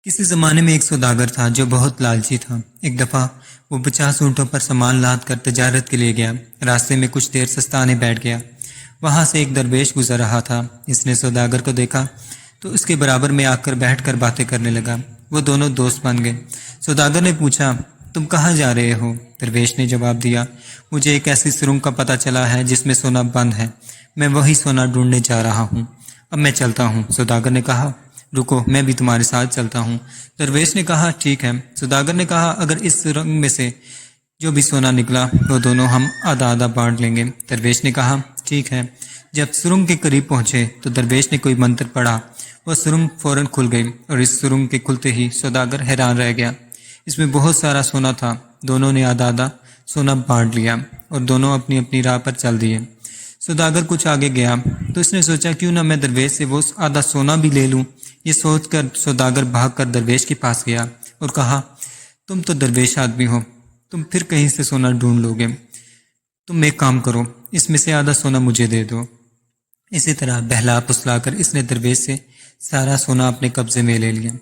کسی زمانے میں ایک سوداگر تھا جو بہت لالچی تھا۔ ایک دفعہ وہ 50 اونٹوں پر سامان لاد کر تجارت کے لیے گیا۔ راستے میں کچھ دیر سستانے بیٹھ گیا۔ وہاں سے ایک درویش گزر رہا تھا۔ اس نے سوداگر کو دیکھا تو اس کے برابر میں آ کر بیٹھ کر باتیں کرنے لگا۔ وہ دونوں دوست بن گئے۔ سوداگر نے پوچھا، تم کہاں جا رہے ہو؟ درویش نے جواب دیا، مجھے ایک ایسی سرنگ کا پتہ چلا ہے جس میں سونا بند ہے۔ میں وہی سونا ڈھونڈنے جا رہا ہوں۔ اب میں چلتا ہوں۔ سوداگر نے کہا، رکو، میں بھی تمہارے ساتھ چلتا ہوں۔ درویش نے کہا، ٹھیک ہے۔ سوداگر نے کہا، اگر اس سرنگ میں سے جو بھی سونا نکلا وہ دونوں ہم آدھا آدھا بانٹ لیں گے۔ درویش نے کہا، ٹھیک ہے۔ جب سرنگ کے قریب پہنچے تو درویش نے کوئی منتر پڑھا۔ وہ سرنگ فوراً کھل گئی اور اس سرنگ کے کھلتے ہی سوداگر حیران رہ گیا۔ اس میں بہت سارا سونا تھا۔ دونوں نے آدھا آدھا سونا بانٹ لیا اور دونوں اپنی اپنی راہ پر چل دیے۔ سوداگر کچھ آگے گیا تو اس نے سوچا، کیوں نہ میں درویش سے وہ آدھا سونا بھی لے لوں۔ یہ سوچ کر سوداگر بھاگ کر درویش کے پاس گیا اور کہا، تم تو درویش آدمی ہو، تم پھر کہیں سے سونا ڈھونڈ لو گے۔ تم ایک کام کرو، اس میں سے آدھا سونا مجھے دے دو۔ اسی طرح بہلا پسلا کر اس نے درویش سے سارا سونا اپنے قبضے میں لے لیا۔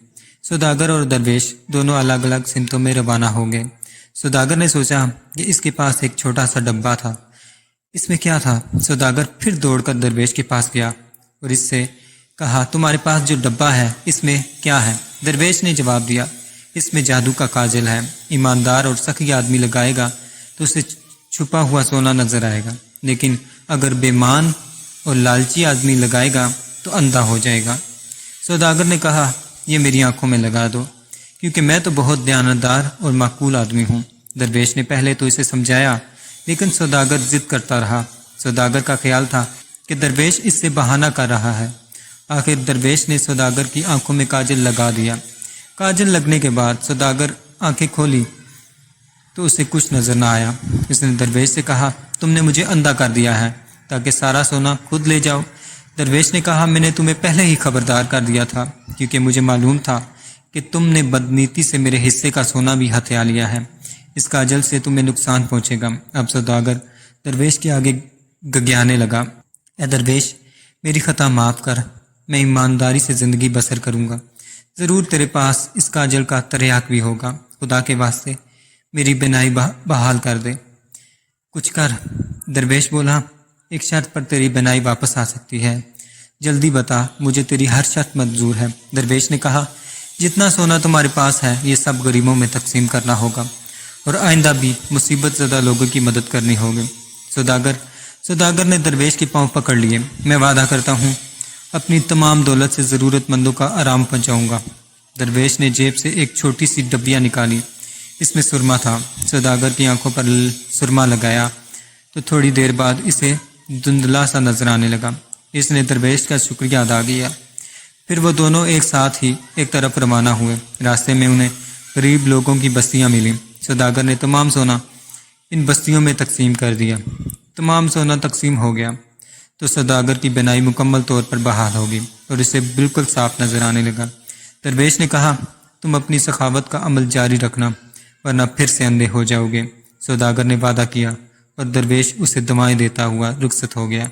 سوداگر اور درویش دونوں الگ الگ سمتوں میں روانہ ہو گئے۔ سوداگر نے سوچا کہ اس کے پاس ایک چھوٹا سا ڈبہ تھا، اس میں کیا تھا؟ سوداگر پھر دوڑ کر درویش کے پاس گیا اور اس سے کہا، تمہارے پاس جو ڈبہ ہے اس میں کیا ہے؟ درویش نے جواب دیا، اس میں جادو کا کاجل ہے۔ ایماندار اور سخی آدمی لگائے گا تو اسے چھپا ہوا سونا نظر آئے گا، لیکن اگر بےمان اور لالچی آدمی لگائے گا تو اندھا ہو جائے گا۔ سوداگر نے کہا، یہ میری آنکھوں میں لگا دو، کیونکہ میں تو بہت دیانتدار اور معقول آدمی ہوں۔ درویش نے پہلے تو اسے سمجھایا، لیکن سوداگر ضد کرتا رہا۔ سوداگر کا خیال تھا کہ درویش اس سے بہانہ کر رہا ہے۔ آخر درویش نے سوداگر کی آنکھوں میں کاجل لگا دیا۔ کاجل لگنے کے بعد سوداگر آنکھیں کھولی تو اسے کچھ نظر نہ آیا۔ اس نے درویش سے کہا، تم نے مجھے اندھا کر دیا ہے تاکہ سارا سونا خود لے جاؤ۔ درویش نے کہا، میں نے تمہیں پہلے ہی خبردار کر دیا تھا، کیونکہ مجھے معلوم تھا کہ تم نے بدنیتی سے میرے حصے کا سونا بھی ہتھیا لیا ہے۔ اس کاجل سے تمہیں نقصان پہنچے گا۔ اب سوداگر درویش کے آگے گگیانے لگا، اے درویش، میری خطا معاف کر، میں ایمانداری سے زندگی بسر کروں گا۔ ضرور تیرے پاس اس کاجل کا تریاک بھی ہوگا۔ خدا کے واسطے میری بینائی بحال کر دے، کچھ کر۔ درویش بولا، ایک شرط پر تیری بینائی واپس آ سکتی ہے، جلدی بتا، مجھے تیری ہر شرط منظور ہے۔ درویش نے کہا، جتنا سونا تمہارے پاس ہے یہ سب غریبوں میں تقسیم کرنا ہوگا اور آئندہ بھی مصیبت زدہ لوگوں کی مدد کرنی ہوگی۔ سوداگر نے درویش کے پاؤں پکڑ لیے، میں وعدہ کرتا ہوں اپنی تمام دولت سے ضرورت مندوں کا آرام پہنچاؤں گا۔ درویش نے جیب سے ایک چھوٹی سی ڈبیا نکالی، اس میں سرما تھا۔ سوداگر کی آنکھوں پر سرما لگایا تو تھوڑی دیر بعد اسے دھندلا سا نظر آنے لگا۔ اس نے درویش کا شکریہ ادا کیا۔ پھر وہ دونوں ایک ساتھ ہی ایک طرف روانہ ہوئے۔ راستے میں انہیں غریب لوگوں کی بستیاں ملیں۔ سوداگر نے تمام سونا ان بستیوں میں تقسیم کر دیا۔ تمام سونا تقسیم ہو گیا تو سوداگر کی بینائی مکمل طور پر بحال ہوگی اور اسے بالکل صاف نظر آنے لگا۔ درویش نے کہا، تم اپنی سخاوت کا عمل جاری رکھنا ورنہ پھر سے اندھے ہو جاؤ گے۔ سوداگر نے وعدہ کیا اور درویش اسے دعائیں دیتا ہوا رخصت ہو گیا۔